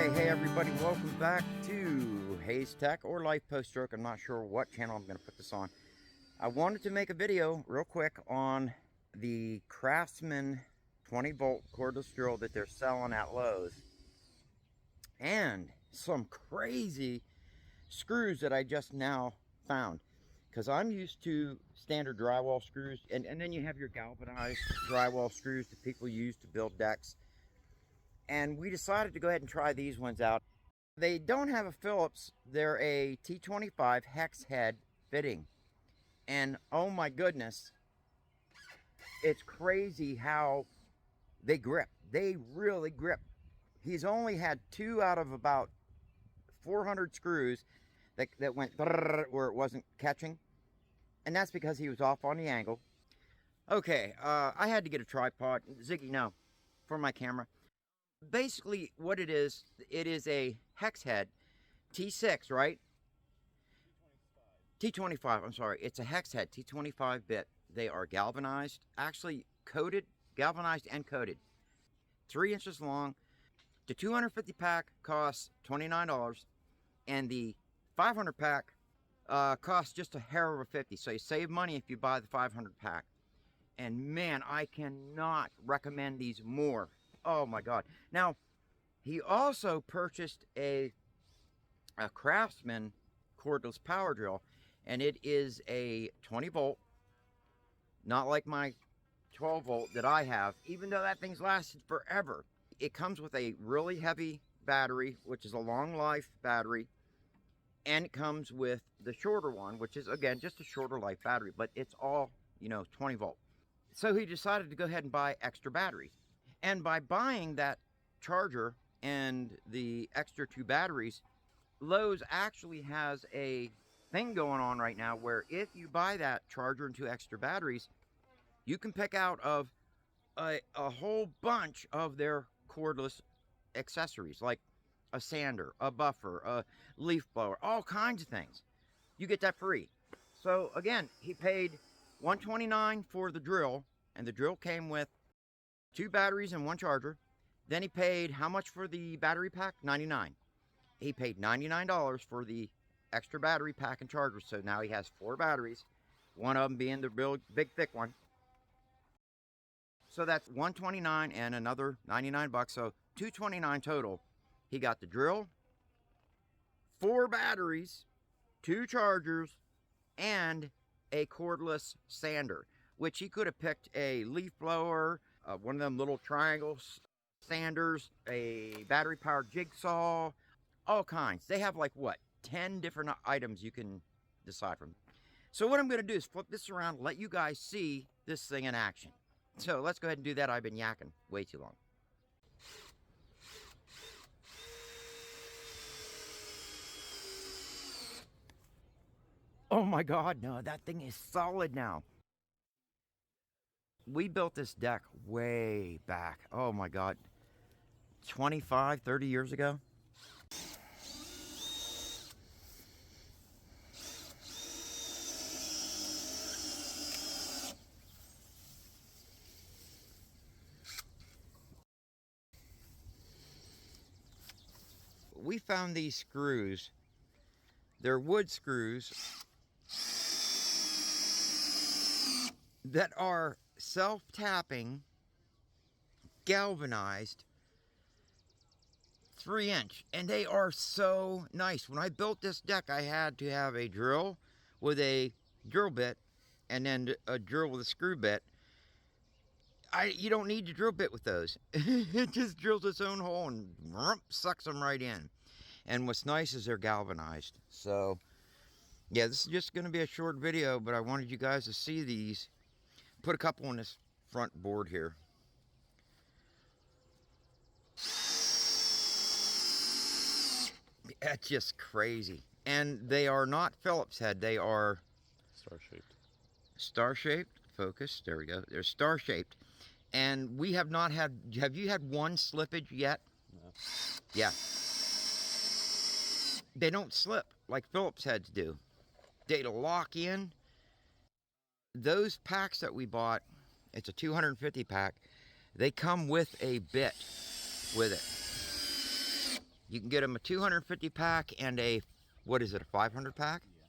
Hey everybody, welcome back to Hayes Tech or Life Post Stroke. I'm not sure what channel I'm going to put this on. I wanted to make a video real quick on the Craftsman 20-volt cordless drill that they're selling at Lowe's. And some crazy screws that I just now found. Because I'm used to standard drywall screws, and then you have your galvanized drywall screws that people use to build decks. And we decided to go ahead and try these ones out. They don't have a Phillips, they're a T25 hex head fitting. And oh my goodness, it's crazy how they grip. They really grip. He's only had 2 out of about 400 screws that went where it wasn't catching. And that's because he was off on the angle. Okay, I had to get a tripod. Ziggy, no, for my camera. Basically what it is a hex head T6, right? T25, I'm sorry. It's a hex head T25 bit. They are galvanized, actually coated, galvanized and coated. 3 inches long. The 250 pack costs $29, and the 500 pack costs just a hair over 50. So you save money if you buy the 500 pack. And man, I cannot recommend these more. Oh my God. Now, he also purchased a Craftsman cordless power drill, and it is a 20 volt, not like my 12 volt that I have, even though that thing's lasted forever. It comes with a really heavy battery, which is a long life battery, and it comes with the shorter one, which is again just a shorter life battery, but it's all, 20 volt. So he decided to go ahead and buy extra batteries. And by buying that charger and the extra 2 batteries, Lowe's actually has a thing going on right now where if you buy that charger and 2 extra batteries, you can pick out of a whole bunch of their cordless accessories, like a sander, a buffer, a leaf blower, all kinds of things. You get that free. So again, he paid $129 for the drill, and the drill came with 2 batteries and 1 charger. Then he paid how much for the battery pack? $99. He paid $99 for the extra battery pack and charger. So now he has 4 batteries, one of them being the real big thick one. So that's $129 and another 99 bucks. So $229 total. He got the drill, 4 batteries, 2 chargers, and a cordless sander, which he could have picked a leaf blower, one of them little triangle sanders, a battery powered jigsaw, all kinds. They have like what, 10 different items you can decide from. So what I'm going to do is flip this around, let you guys see this thing in action. So let's go ahead and do that. I've been yakking way too long. Oh my God, no, that thing is solid now. We built this deck way back. Oh my God, 25, 30 years ago. We found these screws. They're wood screws that are self-tapping, galvanized, 3-inch, and they are so nice. When I built this deck, I had to have a drill with a drill bit and then a drill with a screw bit. You don't need to drill bit with those. It just drills its own hole and sucks them right in. And what's nice is they're galvanized. So yeah, this is just going to be a short video, but I wanted you guys to see these. Put a couple on this front board here. That's just crazy. And they are not Phillips head. They are star-shaped. Star-shaped. Focus. There we go. They're star-shaped. And we have not had... Have you had one slippage yet? No. Yeah. They don't slip like Phillips heads do. They lock in. Those packs that we bought, it's a 250 pack, they come with a bit with it. You can get them a 250 pack and a, what is it, a 500 pack? Yeah.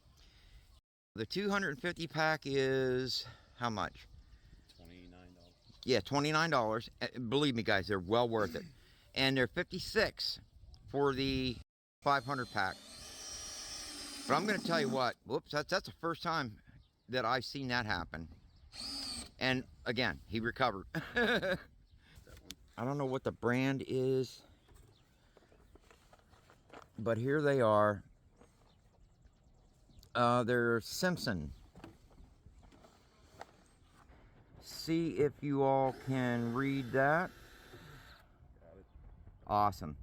The 250 pack is how much? $29. Yeah, $29. Believe me, guys, they're well worth it. And they're $56 for the 500 pack. But I'm going to tell you what, whoops, that's the first time that I've seen that happen. And again, he recovered. I don't know what the brand is, but here they are. They're Simpson. See if you all can read that. Awesome.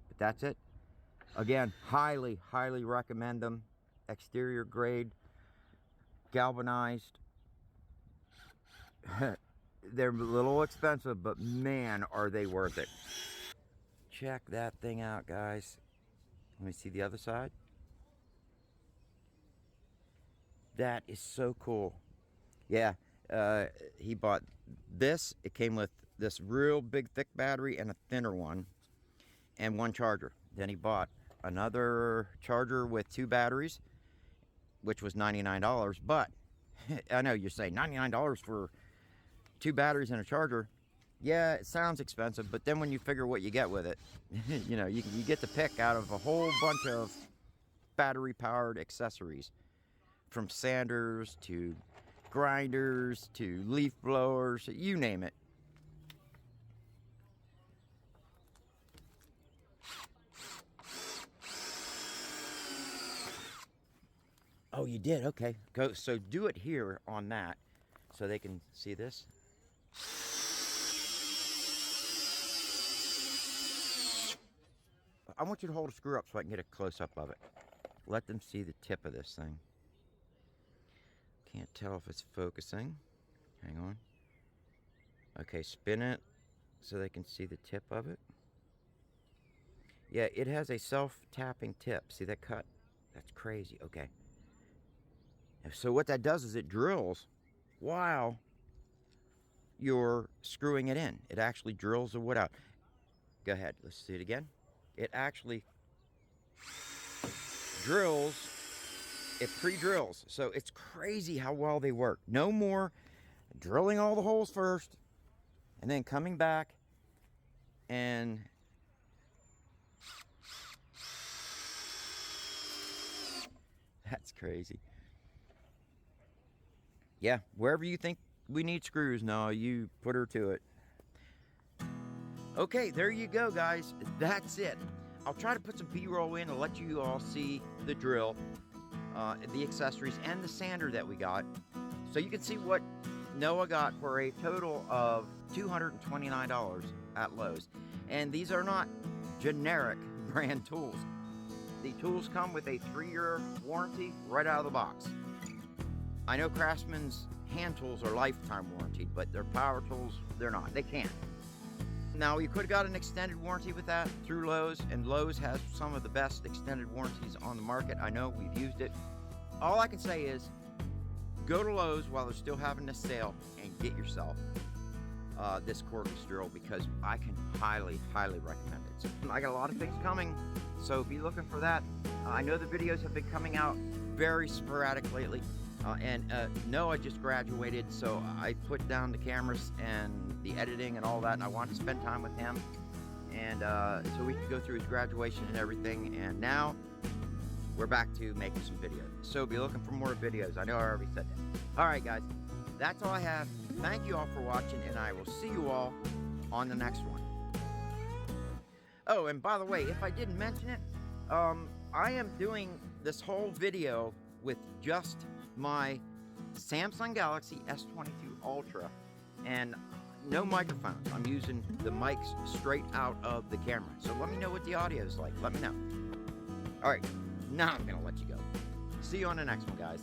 But that's it. Again, highly, highly recommend them. Exterior grade, galvanized. They're a little expensive, but man, are they worth it. Check that thing out, guys. Let me see the other side. That is so cool. Yeah, he bought this. It came with this real big, thick battery and a thinner one, and one charger. Then he bought another charger with 2 batteries, which was $99. But I know you're saying $99 for 2 batteries and a charger. Yeah, it sounds expensive, but then when you figure what you get with it, you know, you get to pick out of a whole bunch of battery-powered accessories, from sanders to grinders to leaf blowers, you name it. Oh, you did? Okay. Go. So do it here on that so they can see this. I want you to hold a screw up so I can get a close-up of it. Let them see the tip of this thing. Can't tell if it's focusing. Hang on. Okay, spin it so they can see the tip of it. Yeah, it has a self-tapping tip. See that cut? That's crazy. Okay. So what that does is it drills while you're screwing it in. It actually drills the wood out. Go ahead. Let's see it again. It actually drills. It pre-drills. So it's crazy how well they work. No more drilling all the holes first and then coming back and that's crazy. Yeah, wherever you think we need screws, no, you put her to it. Okay, there you go, guys. That's it. I'll try to put some B-roll in to let you all see the drill, the accessories, and the sander that we got, so you can see what Noah got for a total of $229 at Lowe's. And these are not generic brand tools. The tools come with a 3-year warranty right out of the box. I know Craftsman's hand tools are lifetime warranted, but their power tools, they're not. They can't. Now, you could have got an extended warranty with that through Lowe's, and Lowe's has some of the best extended warranties on the market. I know, we've used it. All I can say is, go to Lowe's while they're still having this sale and get yourself this cordless drill, because I can highly, highly recommend it. So, I got a lot of things coming, so be looking for that. I know the videos have been coming out very sporadic lately. Noah just graduated, so I put down the cameras and the editing and all that, and I wanted to spend time with him, and so we could go through his graduation and everything. And now we're back to making some videos, so be looking for more videos. I know I already said that. All right, guys, that's all I have. Thank you all for watching, and I will see you all on the next one. Oh, and by the way, if I didn't mention it, I am doing this whole video with just my Samsung Galaxy S22 Ultra and no microphones. I'm using the mics straight out of the camera. So let me know what the audio is like. Let me know. All right, now I'm gonna let you go. See you on the next one, guys.